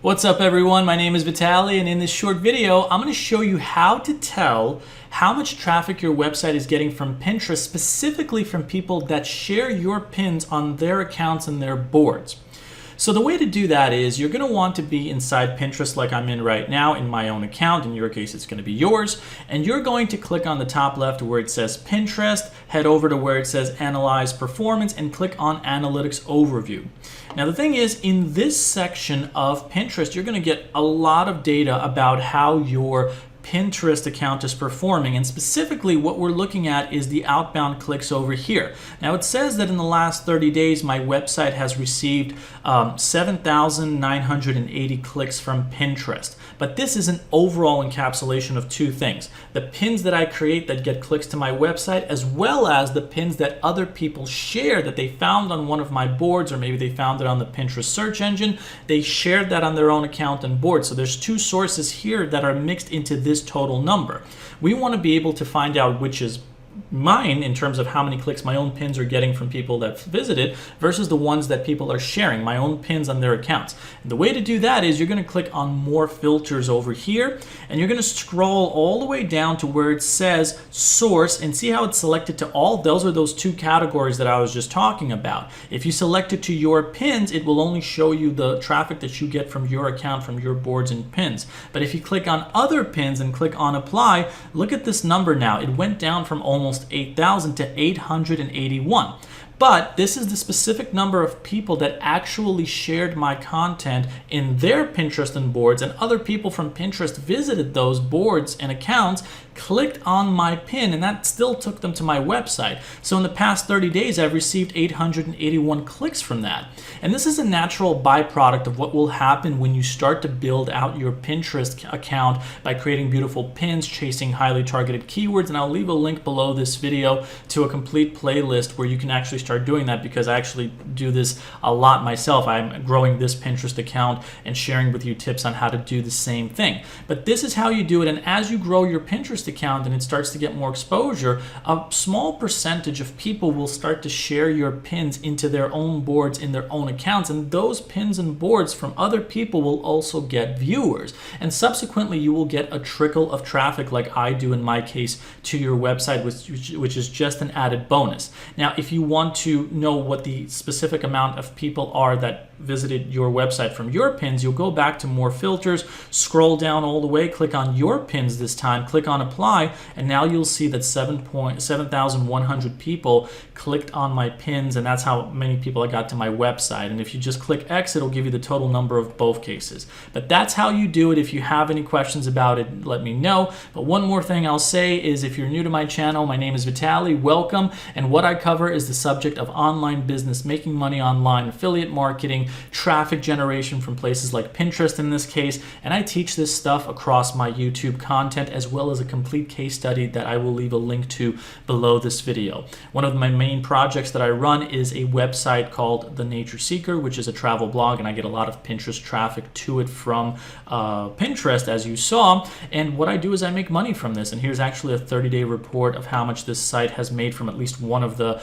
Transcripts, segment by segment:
What's up everyone, my name is Vitaly, and in this short video I'm going to show you how to tell how much traffic your website is getting from Pinterest, specifically from people that share your pins on their accounts and their boards. So the way to do that is you're going to want to be inside Pinterest like I'm in right now in my own account. In your case, it's going to be yours. And you're going to click on the top left where it says Pinterest, head over to where it says Analyze Performance, and click on Analytics Overview. Now the thing is, in this section of Pinterest, you're going to get a lot of data about how your Pinterest account is performing, and specifically what we're looking at is the outbound clicks over here. Now it says that in the last 30 days my website has received 7,980 clicks from Pinterest, but this is an overall encapsulation of two things: the pins that I create that get clicks to my website, as well as the pins that other people share that they found on one of my boards, or maybe they found it on the Pinterest search engine. They shared that on their own account and board. So there's two sources here that are mixed into this total number. We want to be able to find out which is mine in terms of how many clicks my own pins are getting from people that visited versus the ones that people are sharing, my own pins on their accounts. And the way to do that is you're going to click on more filters over here, and you're going to scroll all the way down to where it says source, and see how it's selected to all. Those are those two categories that I was just talking about. If you select it to your pins, it will only show you the traffic that you get from your account, from your boards and pins. But if you click on other pins and click on apply, look at this number now. It went down from almost 8,000 to 881. But this is the specific number of people that actually shared my content in their Pinterest and boards, and other people from Pinterest visited those boards and accounts, clicked on my pin, and that still took them to my website. So in the past 30 days, I've received 881 clicks from that. And this is a natural byproduct of what will happen when you start to build out your Pinterest account by creating beautiful pins, chasing highly targeted keywords. And I'll leave a link below this video to a complete playlist where you can actually start doing that, because I actually do this a lot myself. I'm growing this Pinterest account and sharing with you tips on how to do the same thing. But this is how you do it, and as you grow your Pinterest account and it starts to get more exposure, a small percentage of people will start to share your pins into their own boards in their own accounts, and those pins and boards from other people will also get viewers, and subsequently you will get a trickle of traffic like I do in my case to your website, which is just an added bonus. Now if you want to know what the specific amount of people are that visited your website from your pins, you'll go back to more filters, scroll down all the way, click on your pins this time, click on apply, and now you'll see that 7,100 people clicked on my pins, and that's how many people I got to my website. And if you just click X, it'll give you the total number of both cases. But that's how you do it. If you have any questions about it, let me know. But one more thing I'll say is, if you're new to my channel, my name is Vitaly, welcome, and what I cover is the subject of online business, making money online, affiliate marketing, traffic generation from places like Pinterest in this case, and I teach this stuff across my YouTube content, as well as a complete case study that I will leave a link to below this video. One of my main projects that I run is a website called The Nature Seeker, which is a travel blog, and I get a lot of Pinterest traffic to it from Pinterest, as you saw. And what I do is I make money from this, and here's actually a 30-day report of how much this site has made from at least one of the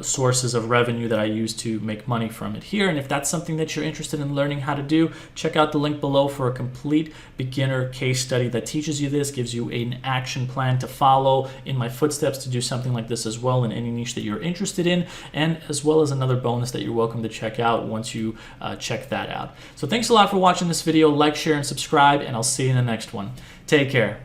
sources of revenue that I use to make money from it here. And if that's something that you're interested in learning how to do, check out the link below for a complete beginner case study that teaches you this, gives you an action plan to follow in my footsteps to do something like this as well in any niche that you're interested in, and as well as another bonus that you're welcome to check out once you check that out. So thanks a lot for watching this video. Like, share, and subscribe, and I'll see you in the next one. Take care.